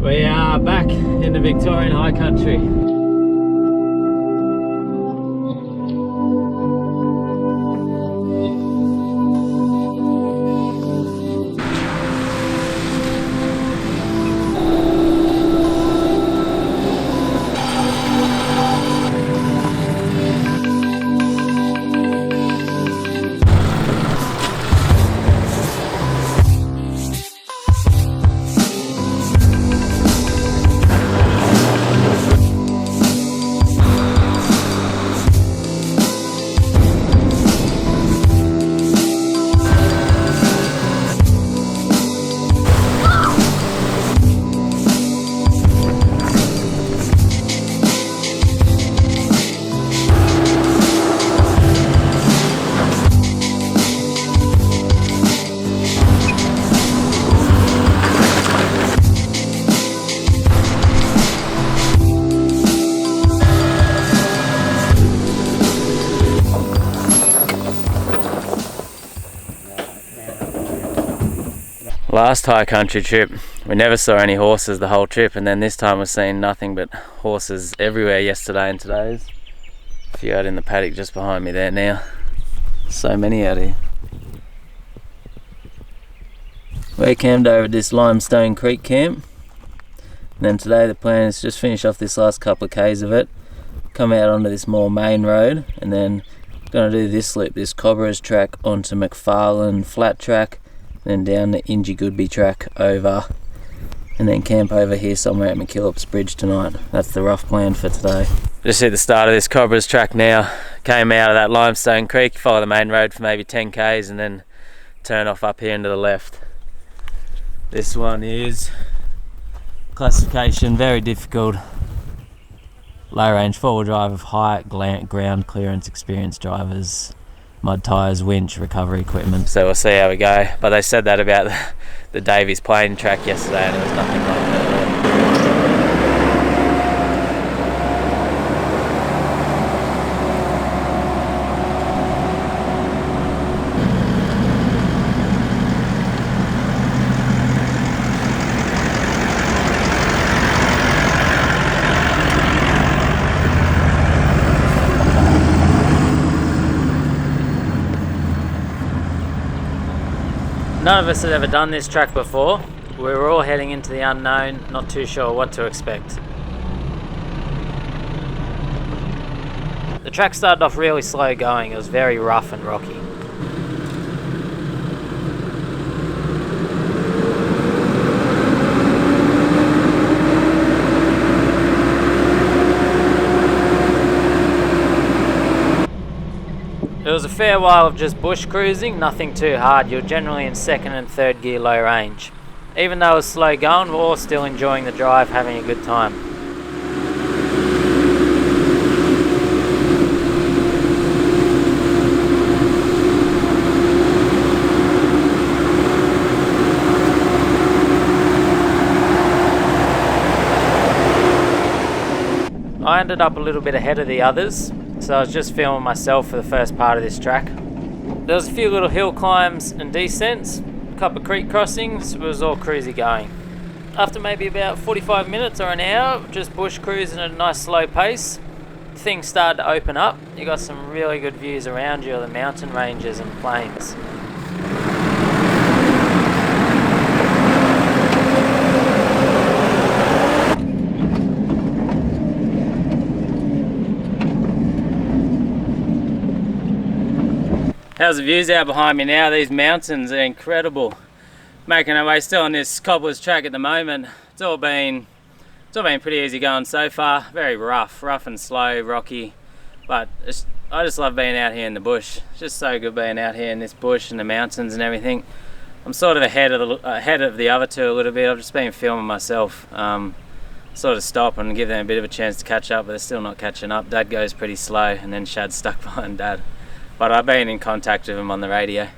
We are back in the Victorian High Country. Last high country trip, we never saw any horses the whole trip, and then this time we're seeing nothing but horses everywhere yesterday and today's. A few out in the paddock just behind me there now. So many out here. We're camped over at this Limestone Creek camp. And then today the plan is to just finish off this last couple of k's of it, come out onto this more main road, and then going to do this loop, this Cobberas track onto Mcfarlane flat track, then down the Ingeegoodbee Track over, and then camp over here somewhere at Mckillops Bridge tonight. That's the rough plan for today. Just hit the start of this Cobberas track now. Came out of that Limestone Creek, follow the main road for maybe 10 k's and then turn off up here into the left. This one is classification, very difficult. Low range 4-wheel drive of height, ground clearance, experienced drivers, mud tyres, winch, recovery equipment. So we'll see how we go. But they said that about the Davies Plain track yesterday and it was nothing like that. None of us had ever done this track before. We were all heading into the unknown, not too sure what to expect. The track started off really slow going, it was very rough and rocky. It was a fair while of just bush cruising, nothing too hard. You're generally in second and third gear low range. Even though it was slow going, we're all still enjoying the drive, having a good time. I ended up a little bit ahead of the others, so I was just filming myself for the first part of this track. There was a few little hill climbs and descents, a couple of creek crossings, it was all cruisy going. After maybe about 45 minutes or an hour, just bush cruising at a nice slow pace, things started to open up. You got some really good views around you of the mountain ranges and plains. How's the views out behind me now? These mountains are incredible. Making our way still on this Cobberas track at the moment. It's all been pretty easy going so far. Very rough and slow, rocky. But I just love being out here in the bush. It's just so good being out here in this bush and the mountains and everything. I'm sort of ahead of the other two a little bit. I've just been filming myself. Sort of stop and give them a bit of a chance to catch up, but they're still not catching up. Dad goes pretty slow and then Shad's stuck behind Dad. But I've been in contact with him on the radio.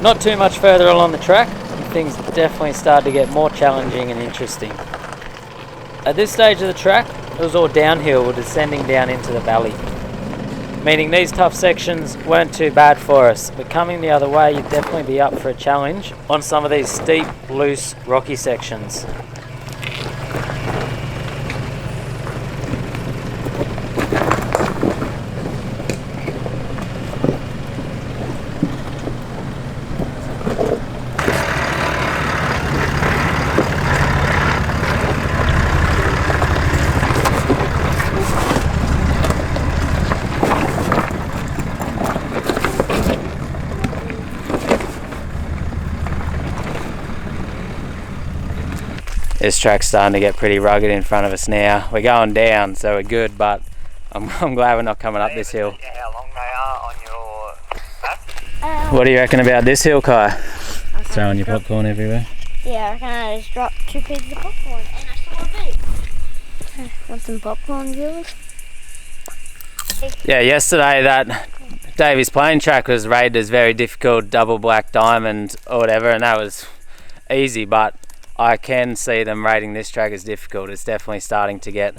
Not too much further along the track, things definitely started to get more challenging and interesting. At this stage of the track, it was all downhill. We're descending down into the valley, meaning these tough sections weren't too bad for us, but coming the other way, you'd definitely be up for a challenge on some of these steep, loose, rocky sections. This track's starting to get pretty rugged in front of us now. We're going down, so we're good, but I'm glad we're not coming up this hill. How long they are on your map? What do you reckon about this hill, Kai? Throwing your popcorn everywhere. Yeah, I reckon I just dropped 2 pieces of popcorn. And I saw a big. Want some popcorn, viewers? Yeah, yesterday that Davies Plain track was rated as very difficult, double black diamond or whatever, and that was easy, but I can see them rating this track as difficult. It's definitely starting to get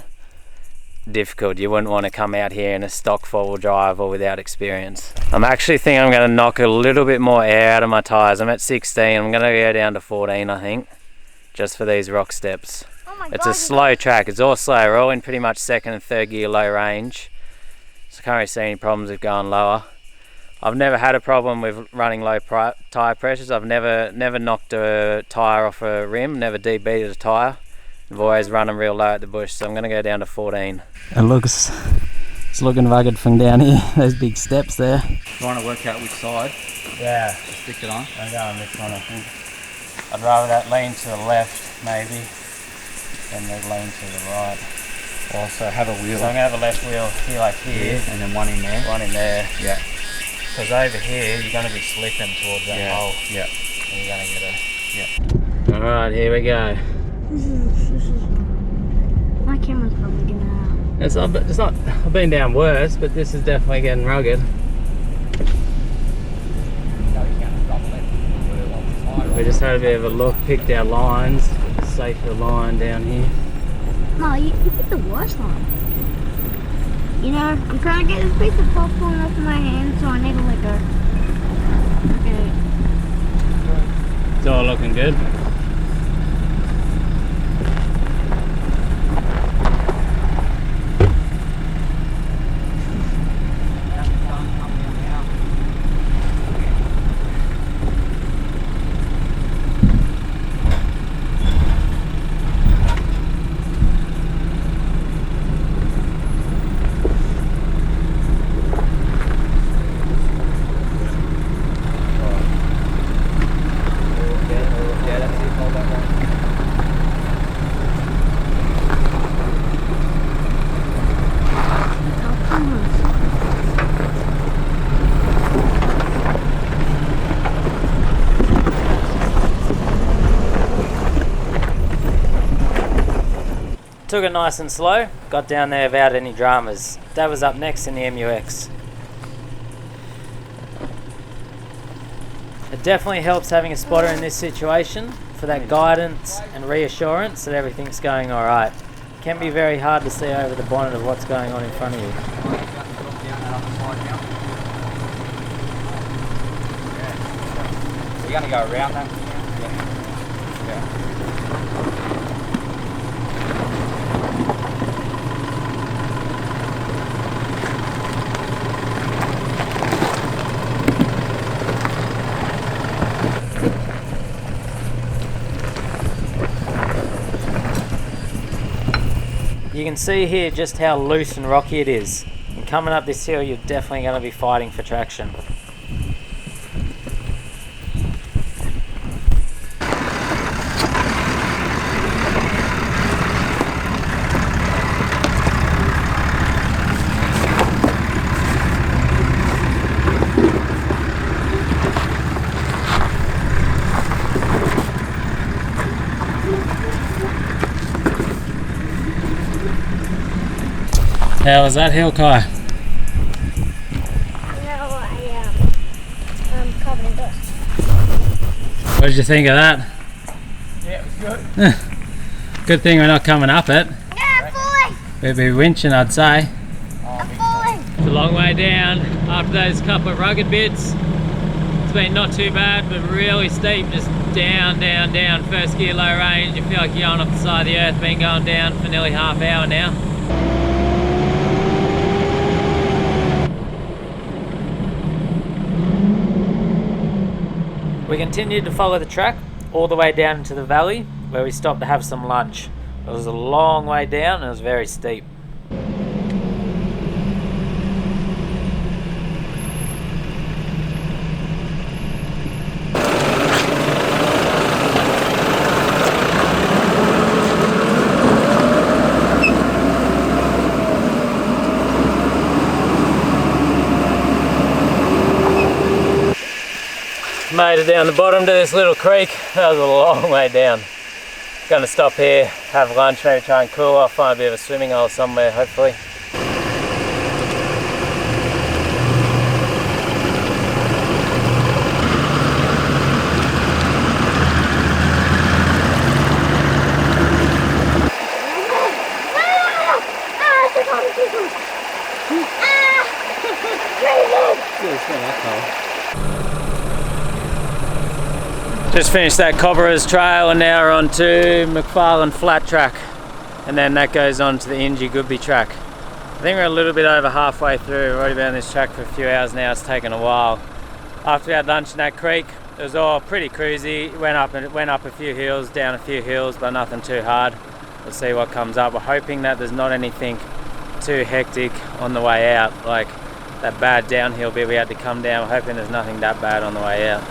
difficult. You wouldn't want to come out here in a stock 4-wheel drive or without experience. I'm actually thinking I'm going to knock a little bit more air out of my tyres. I'm at 16, I'm going to go down to 14 I think, just for these rock steps. It's a slow track, it's all slow. We're all in pretty much 2nd and 3rd gear low range, so I can't really see any problems with going lower. I've never had a problem with running low tyre pressures. I've never knocked a tyre off a rim, never debeated a tyre. I've always run them real low at the bush, so I'm going to go down to 14. It's looking rugged from down here, those big steps there. Trying to work out which side. Yeah, to stick it on. I'm going this one I think. I'd rather that lean to the left maybe than the lean to the right. Also have a wheel. So I'm going to have a left wheel here like here. Yeah, and then one in there. One in there. Yeah. Because over here you're going to be slipping towards that hole. Yeah. And you're going to get a... Yeah. Alright, here we go. My camera's probably gonna... It's not, I've been down worse, but this is definitely getting rugged. We just had a bit of a look, picked our lines, safer line down here. No, you picked the worst line. You know, I'm trying to get this piece of popcorn off my hand, so I need to let go. Okay. It's all looking good. Took it nice and slow, got down there without any dramas. Dad was up next in the MUX. It definitely helps having a spotter in this situation for that guidance and reassurance that everything's going alright. It can be very hard to see over the bonnet of what's going on in front of you. You're going to go around that? Yeah. You can see here just how loose and rocky it is. And coming up this hill, you're definitely going to be fighting for traction. How was that hill, Kai? No, I'm covered in dust. What did you think of that? Yeah, it was good. Good thing we're not coming up it. Yeah, I'm falling. We'd be winching, I'd say. I'm falling. It's a long way down after those couple of rugged bits. It's been not too bad, but really steep, just down, down, down. First gear, low range. You feel like you're going off the side of the earth, been going down for nearly half hour now. We continued to follow the track all the way down into the valley where we stopped to have some lunch. It was a long way down and it was very steep. Made it down the bottom to this little creek. That was a long way down. Gonna stop here, have lunch, maybe try and cool off, find a bit of a swimming hole somewhere, hopefully. Just finished that Cobberas trail and now we're on to Mcfarlane flat track, and then that goes on to the Ingeegoodbee Track. I think we're a little bit over halfway through. We've already been on this track for a few hours now. It's taken a while. After we had lunch in that creek, it was all pretty cruisy. It went up a few hills, down a few hills, but nothing too hard. We'll see what comes up. We're hoping that there's not anything too hectic on the way out, like that bad downhill bit we had to come down. We're hoping there's nothing that bad on the way out.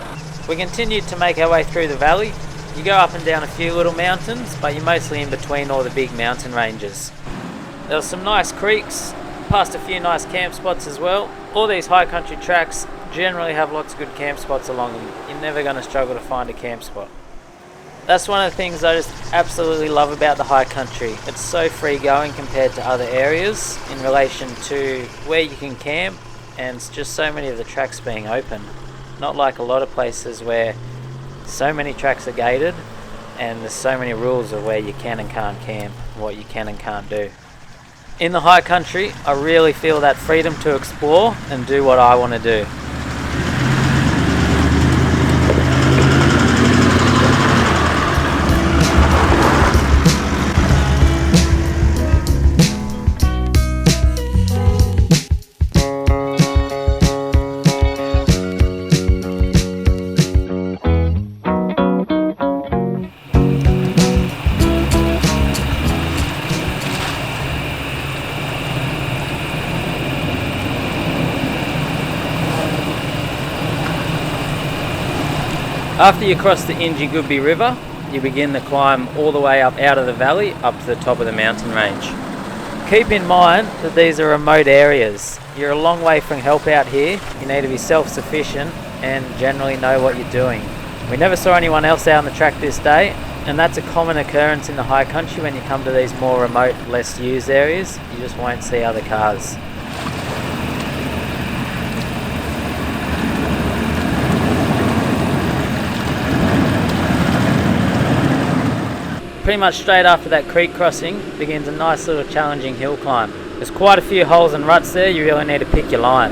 We continued to make our way through the valley. You go up and down a few little mountains, but you're mostly in between all the big mountain ranges. There were some nice creeks, past a few nice camp spots as well. All these high country tracks generally have lots of good camp spots along them. You're never going to struggle to find a camp spot. That's one of the things I just absolutely love about the high country. It's so free going compared to other areas in relation to where you can camp, and it's just so many of the tracks being open. Not like a lot of places where so many tracks are gated and there's so many rules of where you can and can't camp, what you can and can't do. In the high country, I really feel that freedom to explore and do what I want to do. After you cross the Ingeegoodbee River, you begin the climb all the way up out of the valley up to the top of the mountain range. Keep in mind that these are remote areas. You're a long way from help out here. You need to be self-sufficient and generally know what you're doing. We never saw anyone else out on the track this day, and that's a common occurrence in the high country when you come to these more remote, less used areas. You just won't see other cars. Pretty much straight after that creek crossing begins a nice little challenging hill climb. There's quite a few holes and ruts there. You really need to pick your line.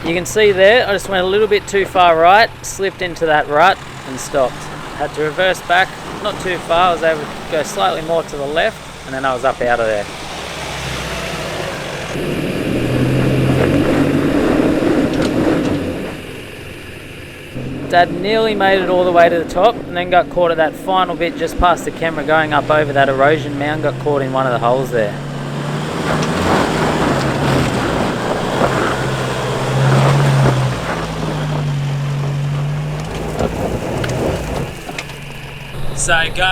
You can see there, I just went a little bit too far right, slipped into that rut and stopped. Had to reverse back, not too far. I was able to go slightly more to the left, and then I was up out of there. Dad nearly made it all the way to the top, and then got caught at that final bit just past the camera going up over that erosion mound, got caught in one of the holes there. So go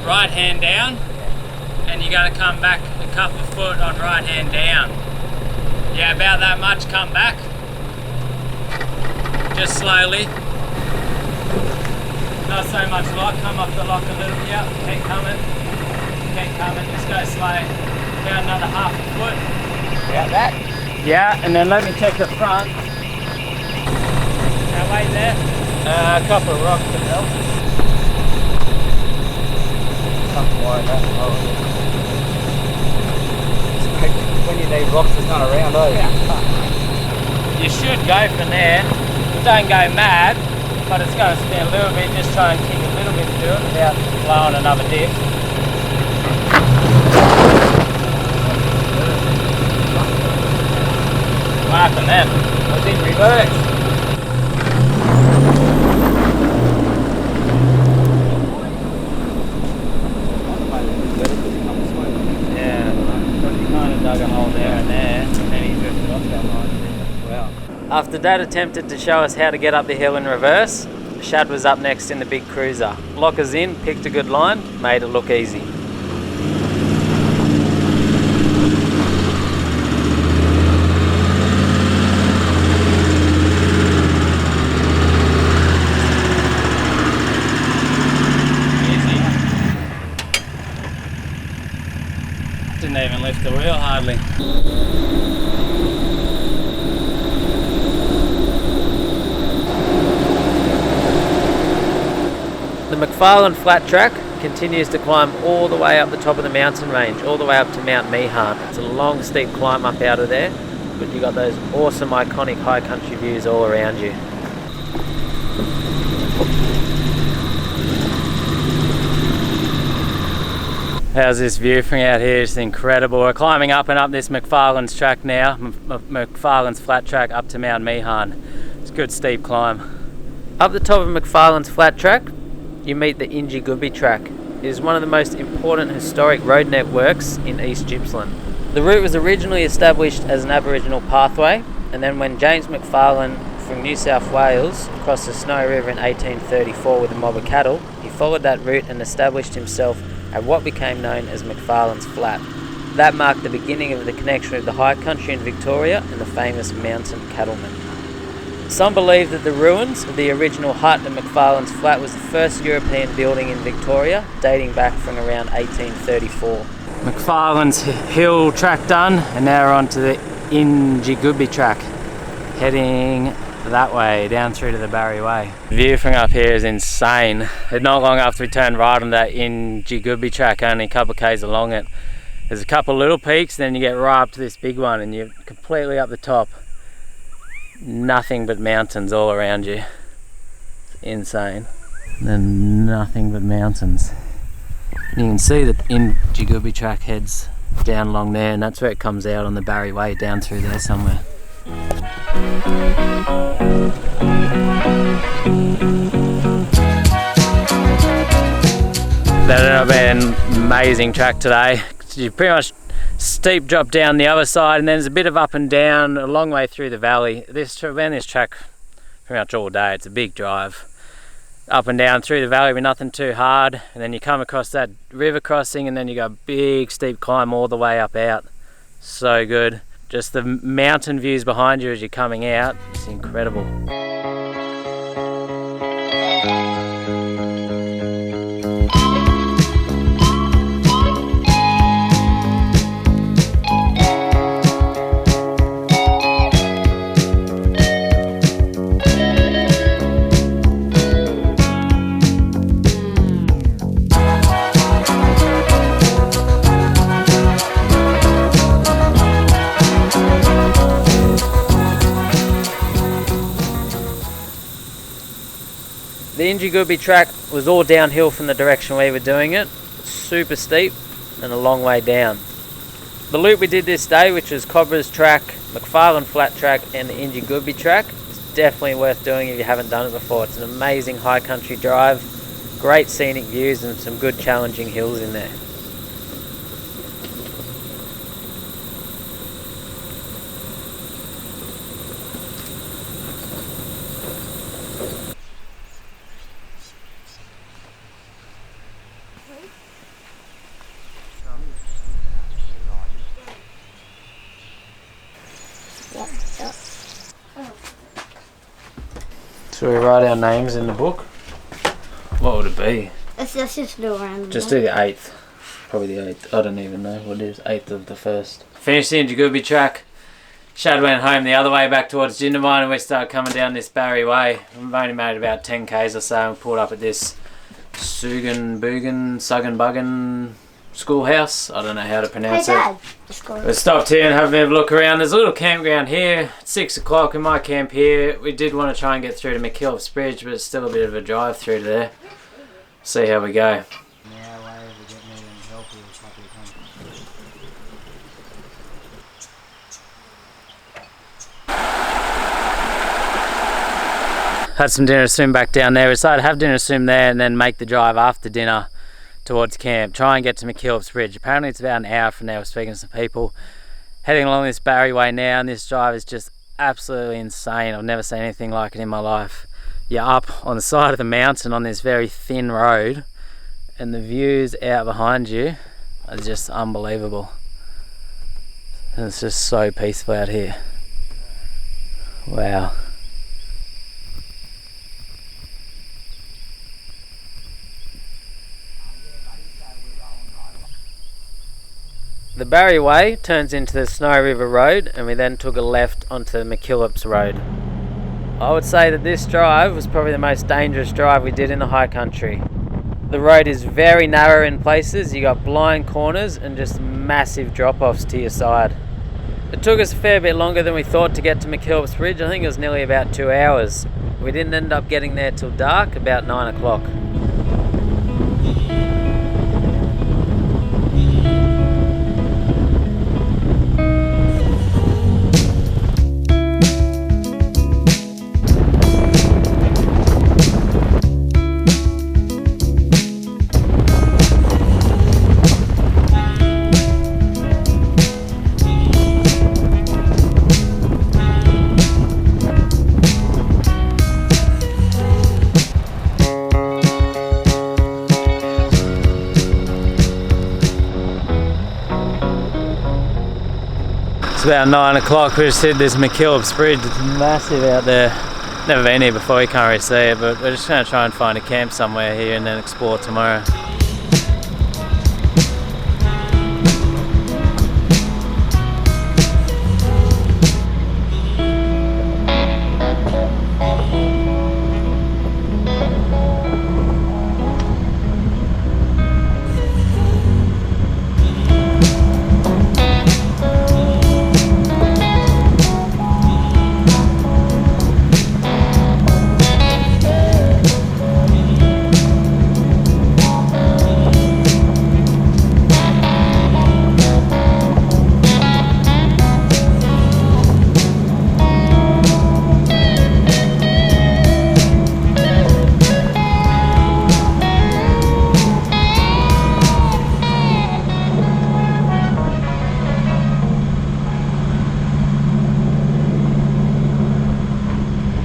right hand down, and you're going to come back a couple of foot on right hand down. Yeah, about that much, come back. just slowly. Not so much lock, come off the lock a little bit. Yep, keep coming, just go slow. About another half a foot. About that? Yeah, and then let me check the front. Now wait there. A couple of rocks to help. Something like that. When you need rocks, there's none around, are you? You should go from there. Don't go mad, but it's going to spin a little bit. Just try and kick a little bit to it without blowing another dip. What happened then? I was in reverse. Yeah, because he kind of dug a hole there and there, and then he drifted off that line. Wow. After Dad attempted to show us how to get up the hill in reverse, Shad was up next in the big cruiser. Lockers in, picked a good line, made it look easy. Didn't even lift the wheel hardly. The Mcfarlane flat track continues to climb all the way up the top of the mountain range, all the way up to Mount Mian. It's a long steep climb up out of there, but you got those awesome iconic high country views all around you. How's this view from out here? It's incredible. We're climbing up and up this Mcfarlane's track now, Mcfarlane's flat track up to Mount Mian. It's a good steep climb. Up the top of Mcfarlane's flat track, you meet the Ingeegoodbee Track. It is one of the most important historic road networks in East Gippsland. The route was originally established as an Aboriginal pathway, and then when James Mcfarlane from New South Wales crossed the Snowy River in 1834 with a mob of cattle, he followed that route and established himself at what became known as Mcfarlane's Flat. That marked the beginning of the connection with the high country in Victoria and the famous mountain cattlemen. Some believe that the ruins of the original hut at Mcfarlane's Flat was the first European building in Victoria, dating back from around 1834. Mcfarlane's hill track done, and now we're on to the Ingeegoodbee Track, heading that way, down through to the Barry Way. The view from up here is insane. Not long after we turned right on that Ingeegoodbee Track, only a couple of k's along it, there's a couple of little peaks, then you get right up to this big one and you're completely up the top. Nothing but mountains all around you. It's insane. And then nothing but mountains. And you can see that Ingeegoodbee Track heads down along there, and that's where it comes out on the Barry Way, down through there somewhere. That ended up being an amazing track today. You pretty much steep drop down the other side, and then there's a bit of up and down a long way through the valley. This track pretty much all day. It's a big drive up and down through the valley with nothing too hard, and then you come across that river crossing, and then you go a big steep climb all the way up out. So good. Just the mountain views behind you as you're coming out, it's incredible. The Ingeegoodbee Track was all downhill from the direction we were doing it, super steep and a long way down. The loop we did this day, which was Cobberas Track, Mcfarlane Flat Track and the Ingeegoodbee Track, is definitely worth doing if you haven't done it before. It's an amazing high country drive, great scenic views and some good challenging hills in there. Should we write our names in the book? What would it be? Let's just do a random. Just do the 8th. Probably the 8th. I don't even know what it is. 8th of the 1st. Finished the Ingeegoodbee Track. Shad went home the other way back towards Jindabyne, and we started coming down this Barry Way. We've only made about 10 k's or so, and we pulled up at this Sugan Buggen schoolhouse. I don't know how to pronounce it. We stopped here and have a bit of a look around. There's a little campground here. It's 6 o'clock. We might camp here. We did want to try and get through to Mckillops Bridge, but it's still a bit of a drive through to there. See how we go. Had some dinner soon back down there. We decided to have dinner soon there and then make the drive after dinner towards camp. Try and get to Mckillops Bridge. Apparently it's about an hour from there. We're speaking to some people. Heading along this Barry Way now, and this drive is just absolutely insane. I've never seen anything like it in my life. You're up on the side of the mountain on this very thin road, and the views out behind you are just unbelievable. And it's just so peaceful out here. Wow. The Barry Way turns into the Snow River Road, and we then took a left onto the Mckillops Road. I would say that this drive was probably the most dangerous drive we did in the high country. The road is very narrow in places. You got blind corners and just massive drop-offs to your side. It took us a fair bit longer than we thought to get to Mckillops Bridge. I think it was nearly about 2 hours. We didn't end up getting there till dark, about 9 o'clock. About 9 o'clock. We just hit this Mckillops Bridge. It's massive out there. Never been here before, you can't really see it, but we're just going to try and find a camp somewhere here and then explore tomorrow.